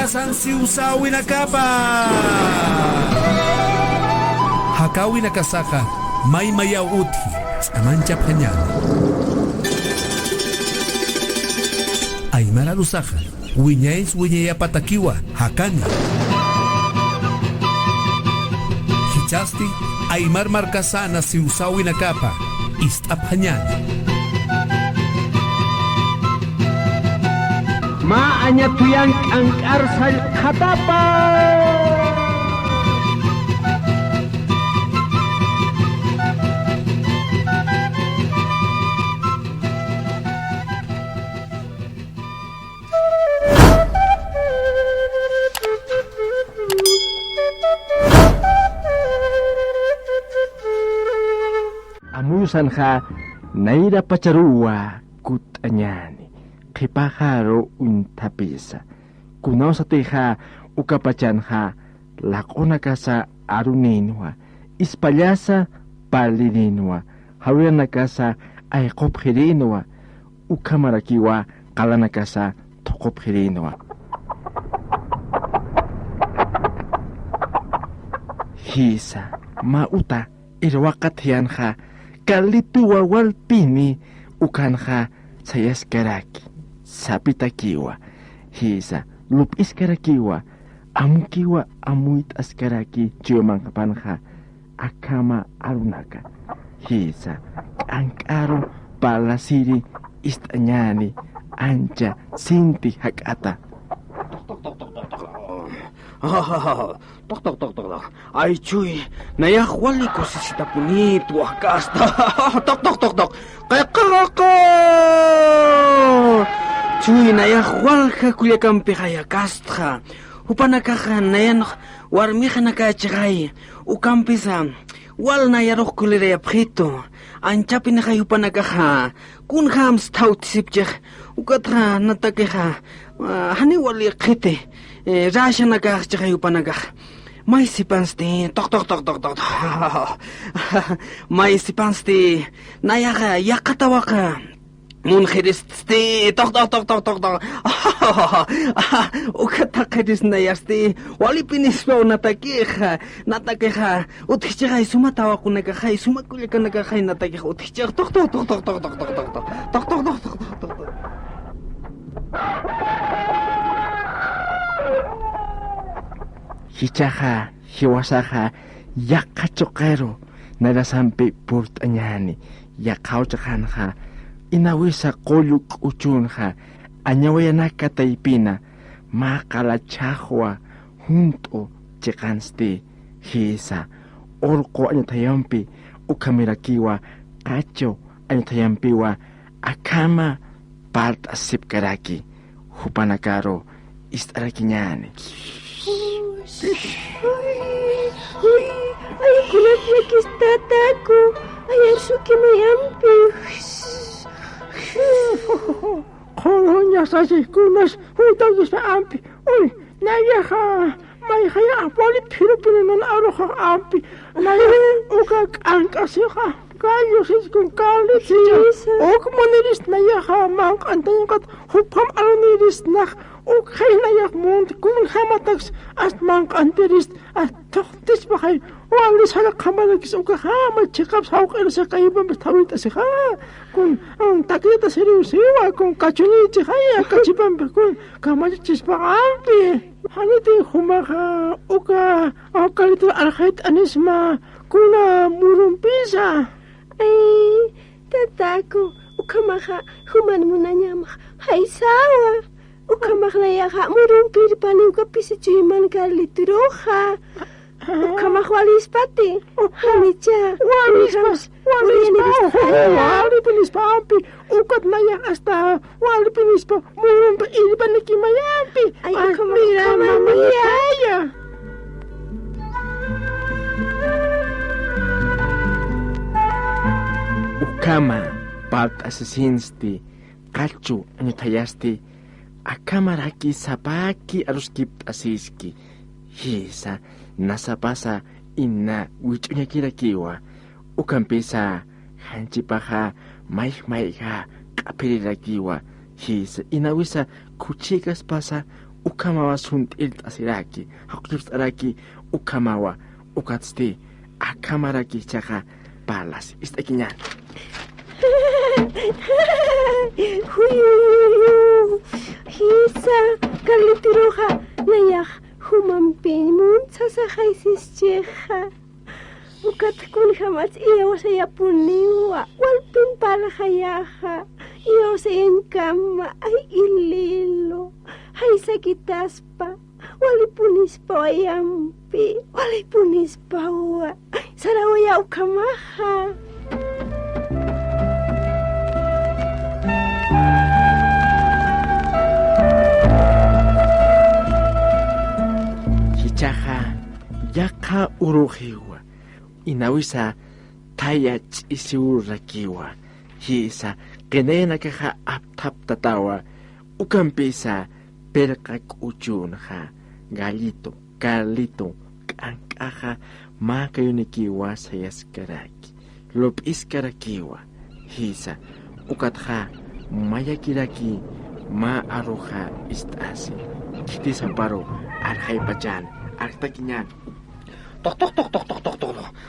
Naranasan si Usawi na kapa. Hakawi na kasaka may mayaw uti sa mancap kanya. Ay maralusakan, winyaya patakiwa hakani. Hichasti ay marmarkasana si Usawi na kapa istap hanyan. Maanya tuyang angkar sal katapa. Amusan ka naida pacarua kutanyani. Kipakaro untapisa. Kunaw sa tiha ukapacan ha lakona ka sa aruninwa. Ispalyasa palininwa. Hawin na ka sa ay kophirinwa. Ukamarakiwa kalana ka sa tokophirinwa. Hisa mauta irwakat hiyan ha kalituwa walpini ukan ha sayas karaki. Sapitakiwa, hisa, lupis karakiwa, amukiwa amuit askaraki ciumang kapanha, akama arunaka, hisa, angkaro palasiri istanyani, anja sinti hakata. Tok. Ay cuy, nayakwali ko si sitapunit wakasta. Tok. Kaya kakako. Cuy, nayakwal ka kuya kampi kaya kastra. Upanakakan nayan warmika nakachakay. Ukampisa, wal nayarok kuliraya prito. Anchapi na kayo panakaha. Kun hams taut sipjek. Ukatra natakeha. Hani wali kite. Rasya nakachakayo panakah. May sipansti. Tok. May sipansti. Nayaka yakatawaka. Munkhiristi. Tok. Ukatakiris nayasti. Wali pinispaw natakeha. Uthichakay sumatawa ko nakakay. Sumakulya ka nakakay natakeha. Uthichak. Tok. Hichaha, hiwasaha, yakachokero, narasampi purtanyani, yakauchakanha, inawisa koluk uchunha, anyawayanaka taipina, makalachahwa, junto chekansti, hisa, orko anyatayampi, ukamirakiwa, kacho anyatayampiwa, akama, part asipkaraki, hupanakaro, istarakinyani. Ay, kulat yakis tataku. Ay, arsuki mayampi. Kolonya sasi kunas hutagis pa ampi. Uy, nayaha may kaya wali Pilipino non aroha ampi. Naya ukak angkasiha. Kayo sis kung kalit siya. Ok maniris nayaha mang antayakat hupam aloniris nak. Okay na yak mund kung hamatags at mang antiris at toktis ba kay walis hala kamalagis o kahama check-up sa okay sa kaibang bitawit asi ka kung ang takita siwa kung kachuniti kaya kachibang kung kamaligis ba ampi haniti humaka uka o kalito alkhait anisma kuna murumpisa ay tataku ukamaka human mo na niya hay sawa. Ukamaklaya murumpir pani ukapisi cuiman kalituroha. Ukamakhwalis pati. Hanicha. Walipas pampi. Ukat naya hasta walipinis pa murumpa ilipan na kimayampi. Ay ukamakaya. Ukama part asasinsti kachu anyutayasti. Akamaraki sapaki aruskip asiski. Hisa nasapasa inna wichunya kirakiwa. Ukampisa hanchipaha maikha kapirirakiwa. Hisa inawisa kuchikas pasa ukamawa suntilt asiraki haqlipsaraki ukamawa ukatsti akamaraki chaqa palas istakiñan Huyu, hisa, kalitiruja, nayak, humampimun, sasajaisis cheja. Ukat kun jamás iyo sa yapuniwa, walpin para hayaja, iyo sa kama ay ililo, hay sakitas pa, walipunis pa ayampi, walipunis pa wa, sarawaya ukamaha. Hichaja, yaka urujiwa, inawisa taya chisiurakiwa, hisa kenena kaja aptap tatawa, ukampisa perka kuchunja, galito, kalito, kankaja, makayunikiwa sayaskaraki, lopiskarakiwa, hisa, ukatja, mayakiraki, ma aroja istasi, kitisamparo, arjay pachan, artakinyan. tok.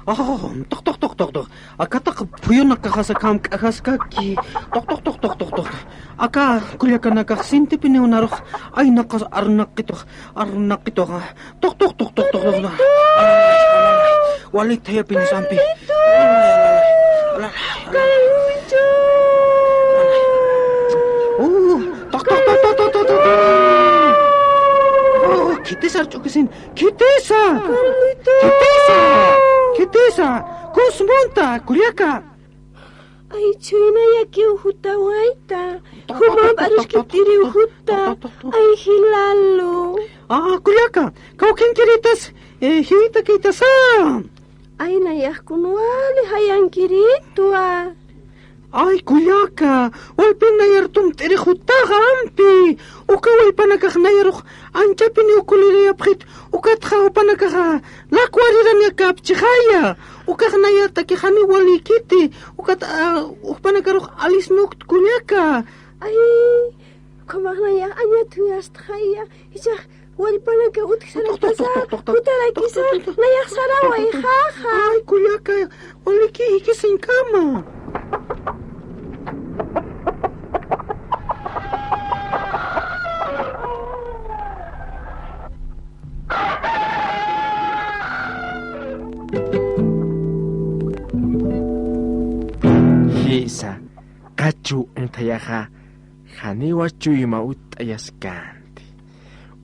Oh, tok. Akatak puyo nakakasakam kakaskaki. Tok. Aka kulyaka nakaksinti piniunarok. Ay nakas arnak ito. Tok. Walit tayo pinisampi. Kalucho! Oh, tok. Oh, kitisa chukisin. Kitisa! Kusmunta, kulyaka. Ay, chuina yaki ujuta waita. Humam arush kitiri ujuta. Ay, hilalo. Ah, kulyaka. Kau kinkiritas. Hiwita kitasa. Ay, nayak kunwali hayang kiritua. Ay, kulyaka. Walpin nayartum tiri jutaga ampi. Uka walpanakak nayaruk. Anchapini ukulirayapjit. Ukatja upanakaja. Lakwariranya kapchihaya. Ukak nayartaki hani walikiti. Ukat upanakaruk alisnuk kulyaka. Ay, kamak nayak anya tuyastjaya. Isak, walpanaka utkisarapasa. Kutarakisa, nayak saraway jaja. Ay, kulyaka. Waliki ikisin kama. Hisa, kachu entayaja, janiwa chuyma utayaskanti.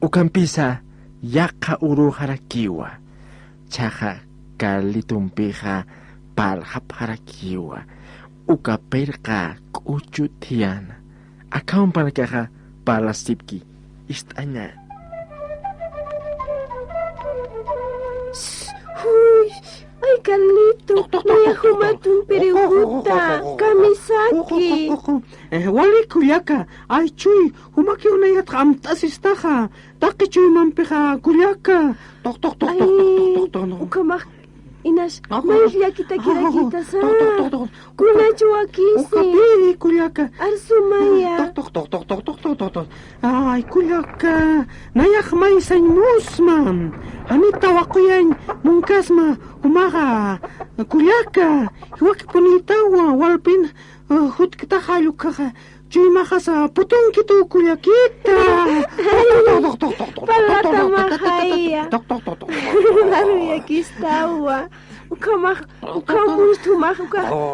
Ukampisa, yaka uruharakiwa, chaja kalitumpija palhaparakiwa, ukaperka kuchu tiana, akaun panakaja palasipki, istaña. Uy, ay, Carlito, nayak humatun periujuta. Kamisaki. Wali kulyaka. Ay, chuy. Humaki unayat amtasistaja. Taki chuy mampija kulyaka. Tok. Ay, ukamak. Inas, maisya kita sa. Kuna chuakisi. Ukapi kulyaka. Arsumaya. Tok. Ay, kulyaka. Nayak may sa musman. Hanita wakuyan mungkasma umaga. Kulyaka. Hiwaki punitawa walpin hut kita halukaka. Chuy makasa putong kito kulyakita. Palata mahaya. Laruya kistawa. Ukamus tumak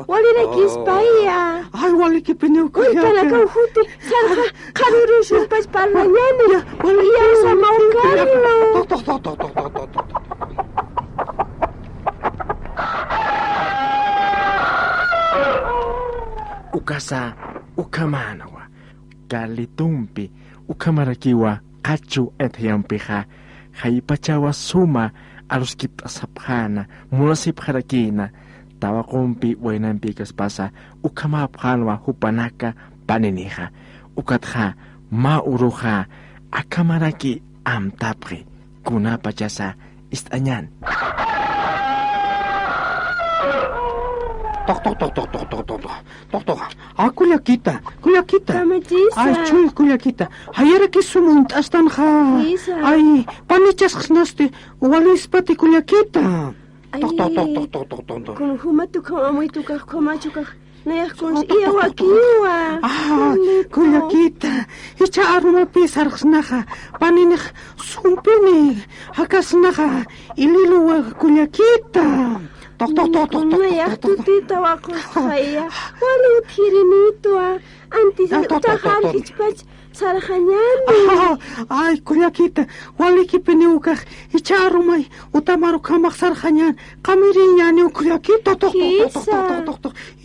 walira kispaya. Ay, wali kipinyo Uy, kulyaka. talaka uhuti. Sarja, karurusyo pas parlanyani. Iya sa maukarlo. Tok. Ukasa, ukamanawa, kalitumpi, ukamarakiwa, kachu entayampija, jaipachawa suma, aluskip asapjana, munasip harakina, tawakumpi, wainampikas pasa, ukamapjanwa, hupanaka, panenija, ukatja, mauruja, akamaraki, amtapri, kunapachasa, istañan. Tok. Kuliakita. Kamachisa. Ay, chuy, kuliakita. Hayara que sumunta astan ha. Isa. Ay, panichas xnaste. Walispati kuliakita. Tok. Kung humatuka amoy tuka kumachuka. Nayah kung iyawa kiwa. Kuliakita. Icha aruma pisar xnaha. Paninik sumpini. Hakasnaha. Ililuwa kuliakita. Tok. Nayah tutita wakos kaya. Walu tirinito antes utaham hichpach sarhanyani. Ay, kuliakita. Waliki piniukah. Icha arumay. Utamaru kamak sarhanyan. Kamirinyani kuliakita. Tok.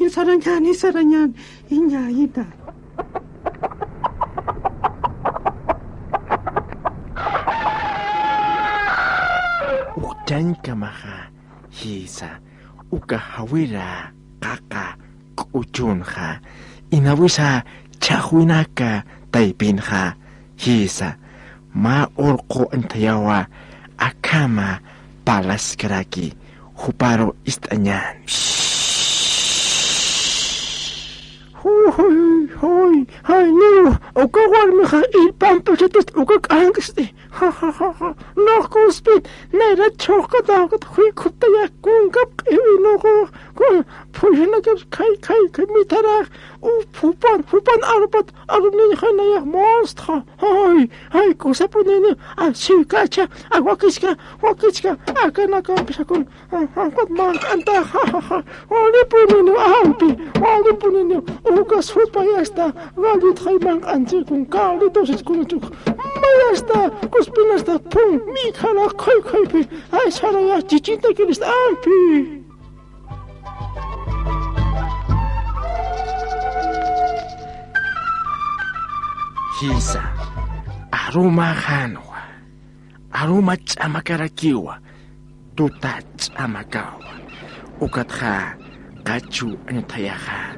Insaranyan. Inya. Ujan kamaha hisa uka hawira kaka kuchunha inawisa chahwinaka taipinha hisa ma orko antayawa akama palaskaraki huparo istanyan. Hoy, no, uka warmiha ilpampachatis uka angste. No kuspit, nera choka dagat hui kutaya kungap evino kun pujina kai mitara fupan arbat aruni khanaya monster. Hoy, kusapunene sikacha wakiska akana kampishakun pat man anta wali punene uka supayasta wali thaimang anti kun kali dosis kunutuk mayasta kuspinasta pum mikhala kai pi ay saraya chichita kirist ampi. Hisa aruma hanwa aruma chamakarakiwa tuta chamakawa ukatha kachu antayaha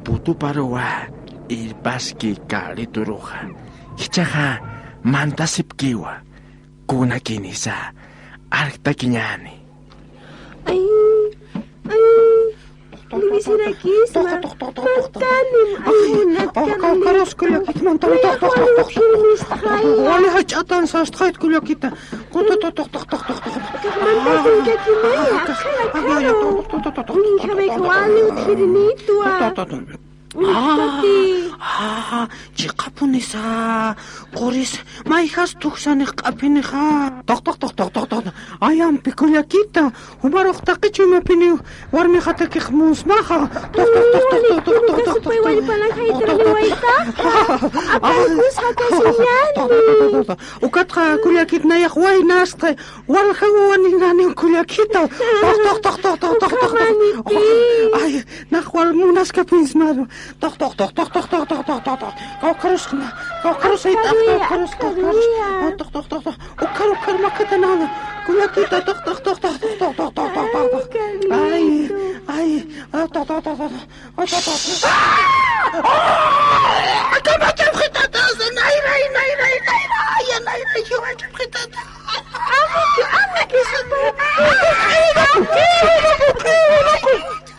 putu parowa ilbaski kalituruha hichaha mantasipkiwa kuna kinisa arktakinyani. Ay, Libisira kisma. Matanim ayunat kanali. Karos kuliakita man tok. Wali hachatan sa straight kuliakita. Tok. Mantasin ka kinaya. Kala. Kami kawali utirinito Jikapunisa. Koris, maihas tuksanik kapiniha. Tok. Ayam pikuliakita. Humarok takichu mapini. Warmi hatakik musmaha. Tok. Kasupay wali palang kaitira ni Waita. Apalkus hakasinyani. Ukat ka kuliakit na yakway naste. Wal kawani nani kuliakita. Tok. Ay, nakwal munas kapinsmaro. Tok. Kau karus ay tok. Ukar makatanana. Kuliakita tok. Ay, tok. Acaba de fritatas, Naira, yo fritatas. Ama que super.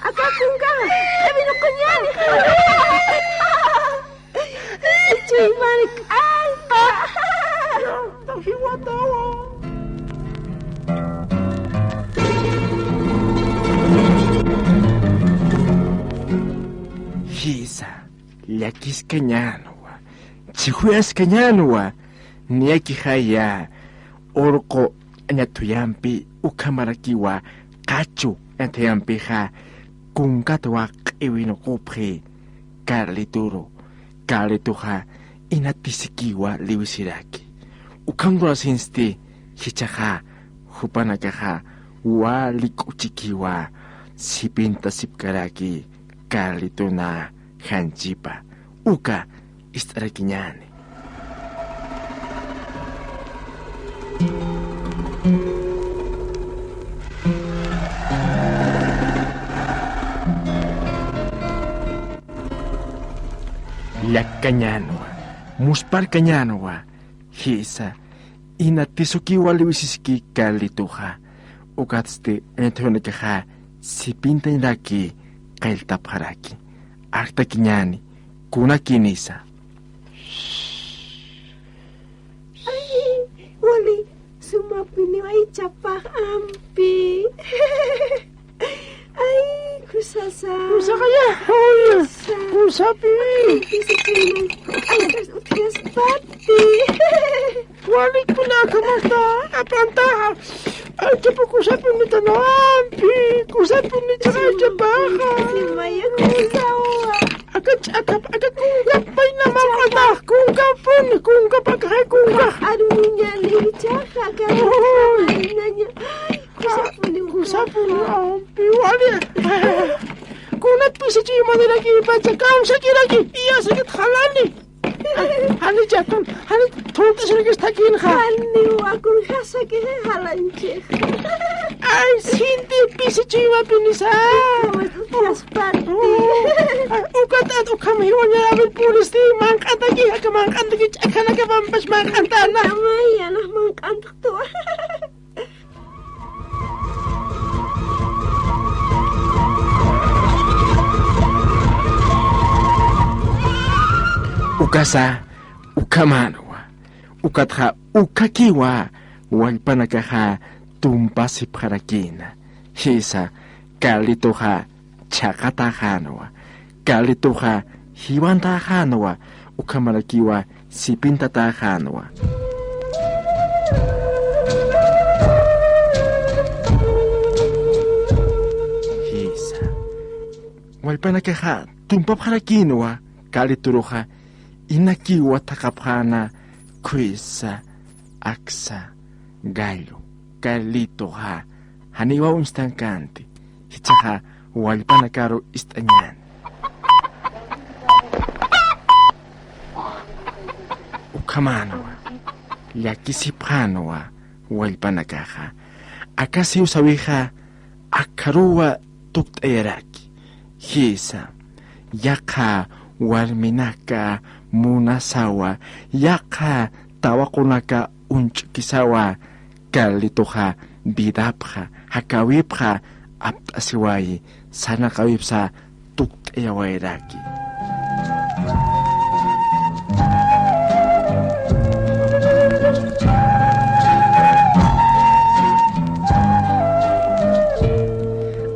Akakunga. Sabi ng kunyari. Chuy manik alpa. Tahiwatawa. Hisa lakis kanyanwa chihuyas kanyanwa niaki haya orko anyatuyampi ukamarakiwa kachu antayampi ha kungkatwa iwino kupri Carlituha inatisikiwa liwisiraki ukangura sinsti hichaha hupanakaha walikuchikiwa sipinta sipkaraki Carlituna hanchipa uka istarakinyani. Lakañanwa, muspar kañanwa, hisa, inatisukiwa liwisisiki Carlituha, ukatste entonekaha sipinta indaki kailtapharaki. Akta kiñani, kuna kinisa. Wali, sumapini ay capak ampi. Ay, kusasa. Kusa kaya? Hoy, kusapi. Ay, atas utias pati. Wali kunakamata. Apanta. Ay, capo kusapi ni tanampi. Kusapi ni capaja. Maya kusawa. Agak kunggap pa'y naman kata. Kunggap agak kunggap. Aduh, nyali caka kan. Nanya. Kusapi ni ampi. Wali. Kunat bisa cuma lagi baca kaum sakit lagi. Iya sakit halani. Hani jatun, hani tuntut sedikit takin ha. Hani wakun hasa ke halanje. Ay, Cindy bisa cuma pinisa. Mas pati. Ukat at ukam hiwanya abel pulis di mangkat lagi, aga mangkat lagi, akan aga mampas mangkat tanah. Namanya nah mangkantuk tuh. Ukasa, ukamanowa, ukatha, ukakiwa, walpanakaha, tumpasipharakina. Hisa, kalitoha, chakatahanowa, kalitoha, hiwantahanowa, ukamarakiwa, sipintatahanowa. Hisa, walpanakaha, tumpapharakinowa, kalituroha, inakiwa takapana Krisa aksa gallo kalito ha haniwa unstankanti hitsaha walpana karo istanyan ukamanowa yakisipanowa walpana kaha akasi usawiha akaruwa tuktayaraki hisa yaka warminaka munasawa yaka tawakunaka unchkisawa kalitoha bidapha hakawipha aptasiwai sanakawipsa tuktayawairaki.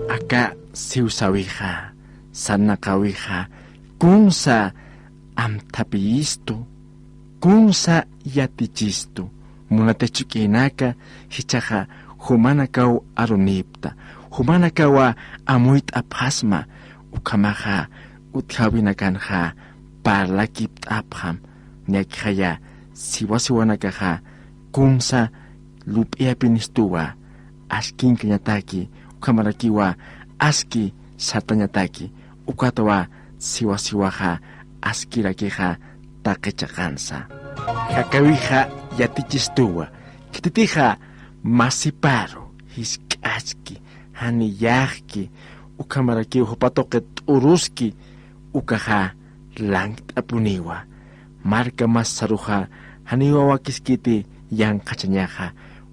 Aka siusawiha sanakawiha kunsa amtapiistu, kunsa yatichistu, munatechukinaka, hichaha, humanakaw arunipta, humanakawa amuit apasma, ukamaha, uthawinakanha, parlakipt apham, nyakhaya, siwasiwanakaha, kunsa lupiapinistua, askin kanyataki, ukamarakiwa, aski satanyataki, ukatawa, siwasiwaha, askirakiha takechakansa. Hakawiha yatichistuwa. Kititiha masiparo. Hiskaski. Haniyahki. Ukamaraki hupatoket uruski. Ukaha langt apuniwa. Marka masaruha. Haniwa wakiskiti yang kachanyaha.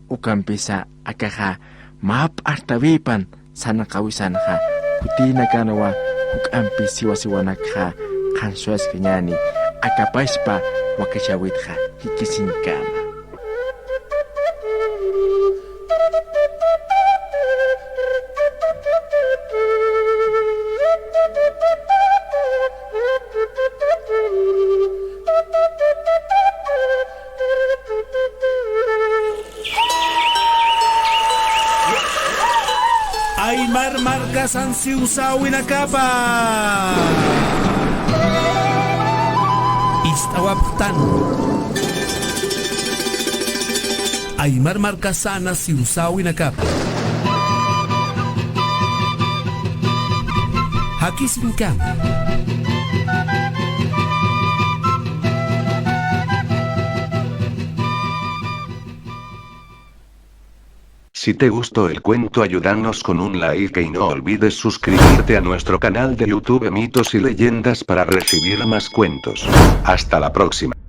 Ukampisa akaha map artawipan sana kawisanha. Hutina kanawa hukampi siwasiwanakha. Kansuas kenyani, akapaispa wakashawitha hikisinkama. Aymar markasan siusawi na kapa. Istawaptan Aymar markasana siusawi na kapa. Hakisin kama. Si te gustó el cuento, ayúdanos con un like y no olvides suscribirte a nuestro canal de YouTube Mitos y Leyendas para recibir más cuentos. Hasta la próxima.